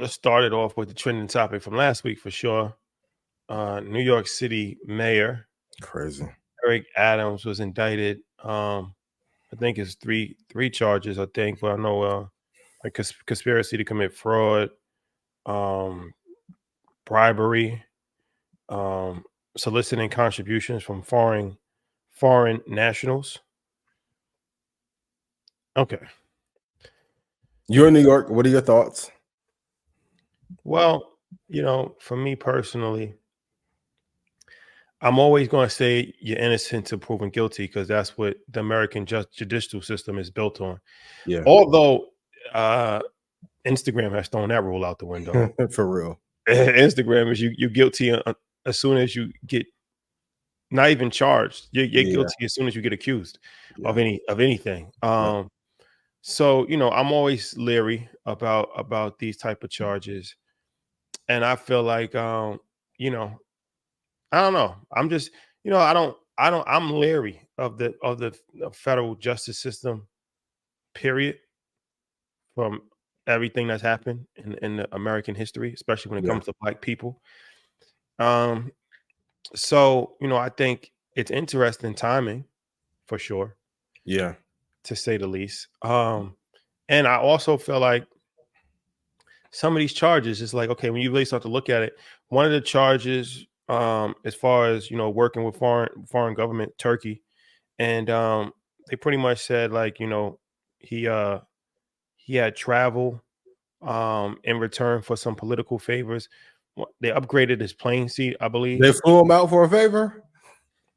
let's start it off with the trending topic from last week for sure. New York City Mayor Crazy. Eric Adams was indicted. I think it's three charges. I think, but I know like conspiracy to commit fraud, bribery, soliciting contributions from foreign nationals. Okay. You're in New York. What are your thoughts? Well, for me personally, I'm always going to say you're innocent until proven guilty because that's what the American judicial system is built on. Yeah. Although Instagram has thrown that rule out the window. For real. Instagram is you're guilty as soon as you get not even charged. You're guilty as soon as you get accused of anything. So I'm always leery about these type of charges, and I feel like I don't know. I'm just I'm leery of the federal justice system, period, from everything that's happened in the American history, especially when it comes to Black people. So I think it's interesting timing for sure. Yeah. To say the least. And I also feel like some of these charges is like, okay, when you really start to look at it, one of the charges, as far as working with foreign government, Turkey, and they pretty much said like, he had travel in return for some political favors. They upgraded his plane seat, I believe. They flew him out for a favor?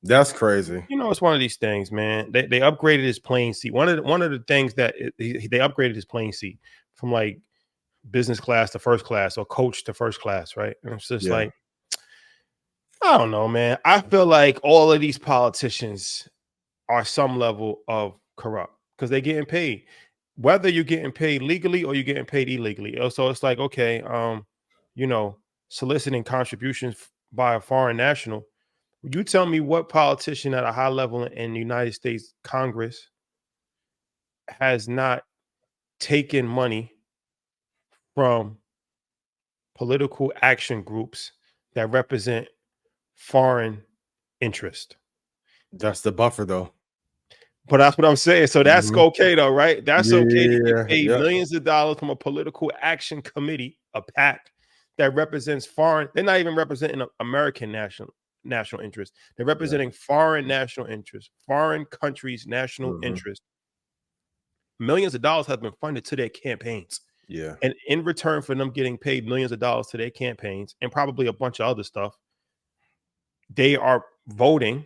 That's crazy. It's one of these things, man. They upgraded his plane seat. One of the things that they upgraded his plane seat from like business class to first class or coach to first class, right? And it's just like, I don't know, man. I feel like all of these politicians are some level of corrupt because they're getting paid, whether you're getting paid legally or you're getting paid illegally. So it's like, okay, soliciting contributions by a foreign national. You tell me what politician at a high level in the United States Congress has not taken money from political action groups that represent foreign interest. That's the buffer, though. But that's what I'm saying. So that's okay, though, right? That's okay to get paid millions of dollars from a political action committee, a PAC, that represents foreign. They're not even representing American national interest. They're representing foreign national interest, foreign countries' national interest. Millions of dollars have been funded to their campaigns. Yeah. And in return for them getting paid millions of dollars to their campaigns and probably a bunch of other stuff, they are voting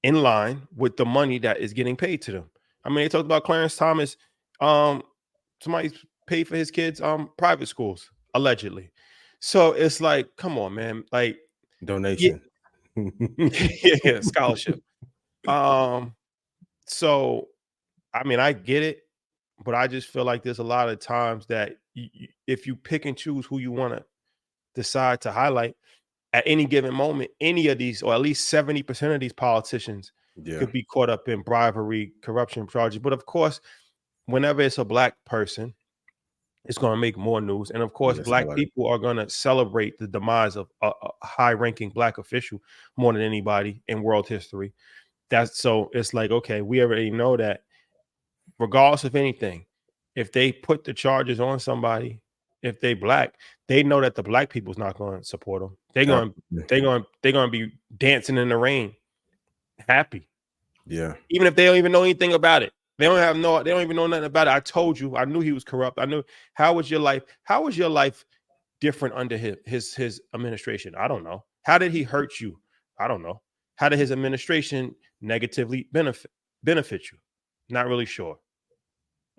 in line with the money that is getting paid to them. I mean, they talked about Clarence Thomas. Somebody paid for his kids' private schools, allegedly. So it's like, come on, man. Like donation. Yeah, scholarship. So I mean, I get it, but I just feel like there's a lot of times that if you pick and choose who you want to decide to highlight at any given moment, any of these, or at least 70% of these politicians could be caught up in bribery, corruption charges. But of course, whenever it's a Black person, it's going to make more news. And of course, Black people are going to celebrate the demise of a high-ranking Black official more than anybody in world history. So it's like, okay, we already know that regardless of anything, if they put the charges on somebody, if they Black, they know that the Black people's not going to support them. They're going to be dancing in the rain, happy. Yeah. Even if they don't even know anything about it. They don't even know nothing about it. I told you, I knew he was corrupt. I knew. How was your life different under his administration? I don't know. How did he hurt you? I don't know. How did his administration negatively benefit you? Not really sure.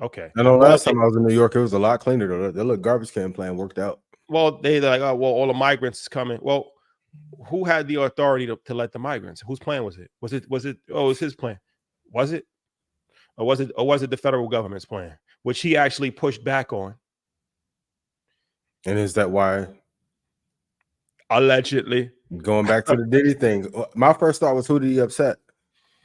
Okay. I know last time I was in New York, it was a lot cleaner though. That little garbage can plan worked out. Well, they're like, oh, well, all the migrants is coming. Well, who had the authority to let the migrants? Whose plan was it? Was it? Oh, it was his plan. Was it? Or was it the federal government's plan, which he actually pushed back on? And is that why? Allegedly. Going back to the Diddy thing, my first thought was, who did he upset?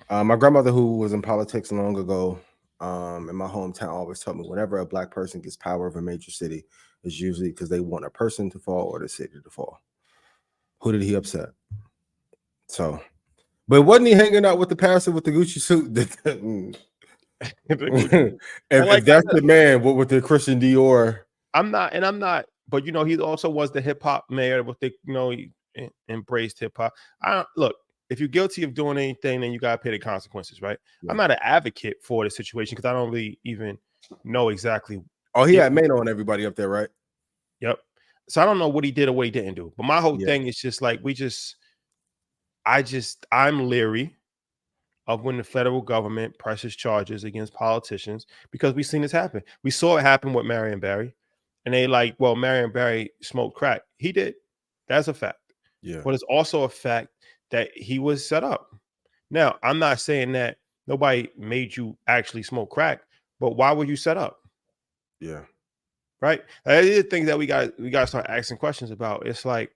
My grandmother, who was in politics long ago, in my hometown, always told me whenever a Black person gets power of a major city, is usually because they want a person to fall or the city to fall. Who did he upset? So, but wasn't he hanging out with the pastor with the Gucci suit? if that's the man, what with the Christian Dior? I'm not, but you know, he also was the hip hop mayor. What they, you know, he embraced hip hop. I don't look. If you're guilty of doing anything, then you gotta pay the consequences, right? Yeah. I'm not an advocate for the situation because I don't really even know exactly. Oh, he had Mano on everybody up there, right? Yep. So I don't know what he did or what he didn't do. But my whole thing is just like I'm leery of when the federal government presses charges against politicians because we've seen this happen. We saw it happen with Marion Barry, and they like, well, Marion Barry smoked crack. He did. That's a fact. Yeah. But it's also a fact that he was set up. Now, I'm not saying that nobody made you actually smoke crack, but why were you set up? Yeah. Right. These are things that we got to start asking questions about. It's like,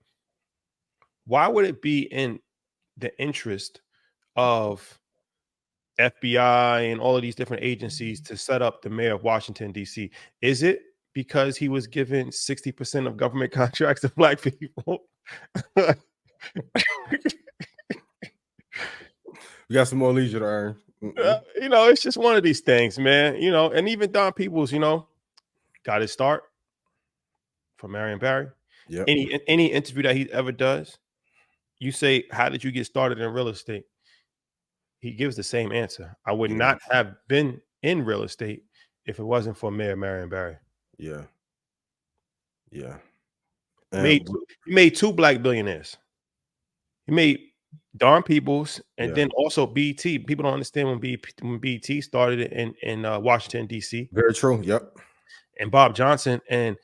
why would it be in the interest of FBI and all of these different agencies to set up the mayor of Washington, D.C.? Is it because he was given 60% of government contracts to Black people? We got some more leisure to earn. You know, it's just one of these things, man. You know, and even Don Peoples, you know, got his start from Marion Barry. Yeah. Any interview that he ever does, you say, "How did you get started in real estate?" He gives the same answer. I would not have been in real estate if it wasn't for Mayor Marion Barry. Yeah. Yeah. He made 2 Black billionaires. He made Don Peoples and then also BT. People don't understand when BT started in Washington, D.C. Very true. Yep. And Bob Johnson, and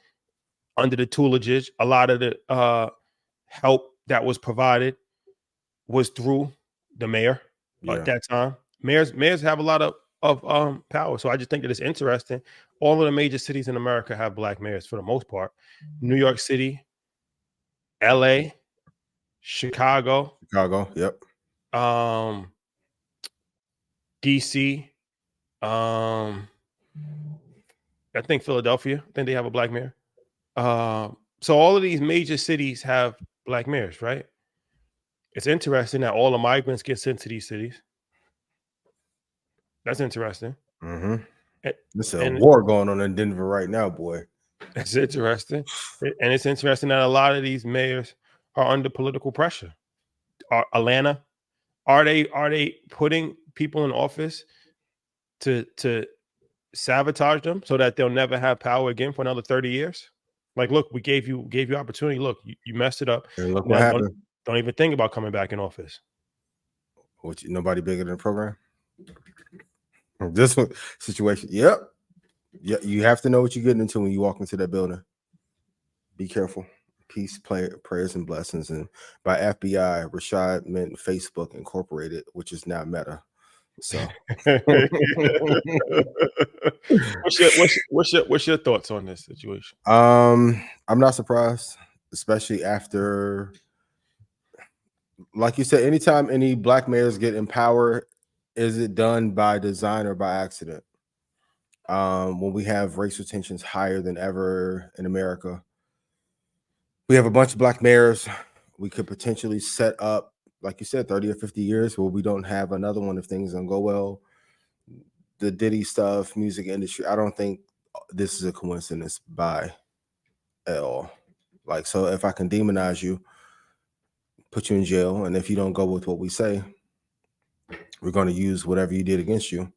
under the tutelage, a lot of the help that was provided was through the mayor at that time. Mayors have a lot of power. So I just think that it's interesting. All of the major cities in America have Black mayors for the most part. New York City, LA, Chicago, yep. DC, I think Philadelphia, I think they have a Black mayor. So all of these major cities have Black mayors, right? It's interesting that all the migrants get sent to these cities. That's interesting. Mm-hmm. There's a war going on in Denver right now, boy. That's interesting. And it's interesting that a lot of these mayors are under political pressure. Atlanta, are they putting people in office to sabotage them so that they'll never have power again for another 30 years? Like, look, we gave you opportunity. Look, you messed it up. And look what happened. Don't even think about coming back in office. Nobody bigger than the program. This one situation. Yep. Yeah, you have to know what you're getting into when you walk into that building. Be careful. Peace, prayers, and blessings. And by FBI, Rashad meant Facebook Incorporated, which is now Meta. So, what's your thoughts on this situation? I'm not surprised, especially after, like you said, anytime any Black mayors get in power, is it done by design or by accident? When we have racial tensions higher than ever in America, we have a bunch of Black mayors. We could potentially set up, like you said, 30 or 50 years where we don't have another one if things don't go well. The Diddy stuff, music industry, I don't think this is a coincidence at all. Like, so if I can demonize you, put you in jail, and if you don't go with what we say, we're going to use whatever you did against you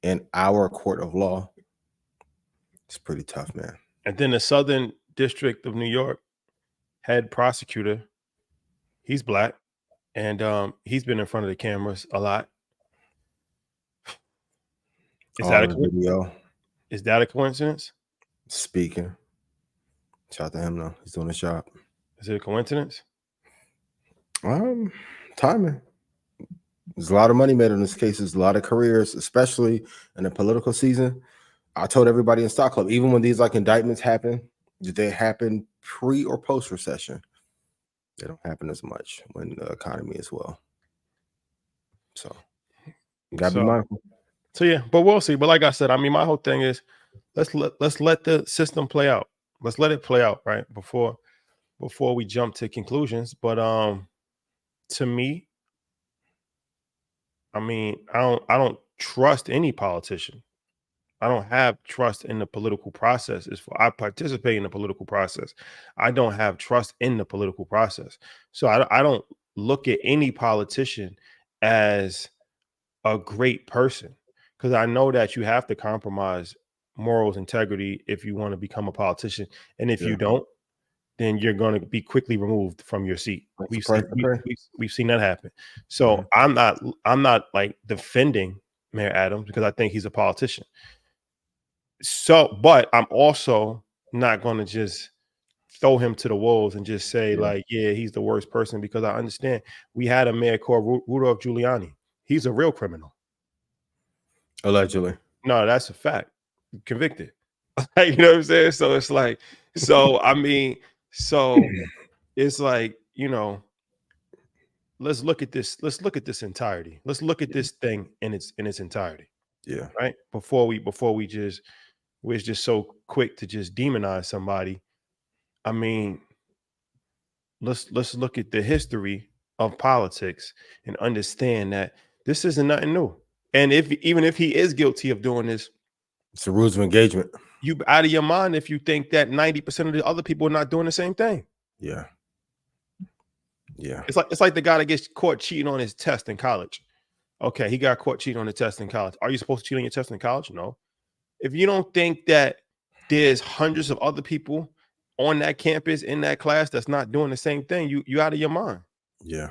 in our court of law. It's pretty tough, man. And then the Southern District of New York head prosecutor, he's Black, and he's been in front of the cameras a lot. Is that a coincidence? Speaking. Shout out to him though. He's doing his job. Is it a coincidence? Timing. There's a lot of money made on this case. There's a lot of careers, especially in the political season. I told everybody in Stock Club, even when these like indictments happen, did they happen pre or post recession? They don't happen as much when the economy is well. So you gotta be mindful. So yeah, but we'll see. But like I said, I mean, my whole thing is let's let the system play out. let's let it play out, right? Before we jump to conclusions. But to me, I mean, I don't trust any politician. I don't have trust in the political process. I participate in the political process. I don't have trust in the political process. So I don't look at any politician as a great person, because I know that you have to compromise morals, integrity if you want to become a politician. And if you Yeah. don't, then you're going to be quickly removed from your seat. That's the We've price seen to pay. we've seen that happen. So I'm not like defending Mayor Adams because I think he's a politician. So, but I'm also not going to just throw him to the wolves and just say Yeah. like, yeah, he's the worst person, because I understand we had a mayor called Rudolph Giuliani. He's a real criminal. Allegedly. No, that's a fact. Convicted. You know what I'm saying? So it's like, so I mean, so it's like, let's look at this. Let's look at this entirety. Let's look at this thing in its entirety, Yeah. right? Before we just we're just so quick to just demonize somebody. I mean, let's look at the history of politics and understand that this isn't nothing new. And even if he is guilty of doing this, It's the rules of engagement. you out of your mind if you think that 90% of the other people are not doing the same thing. Yeah. Yeah. It's like the guy that gets caught cheating on his test in college. Okay, he got caught cheating on the test in college. Are you supposed to cheat on your test in college? No. If you don't think that there's hundreds of other people on that campus in that class that's not doing the same thing, you out of your mind. Yeah.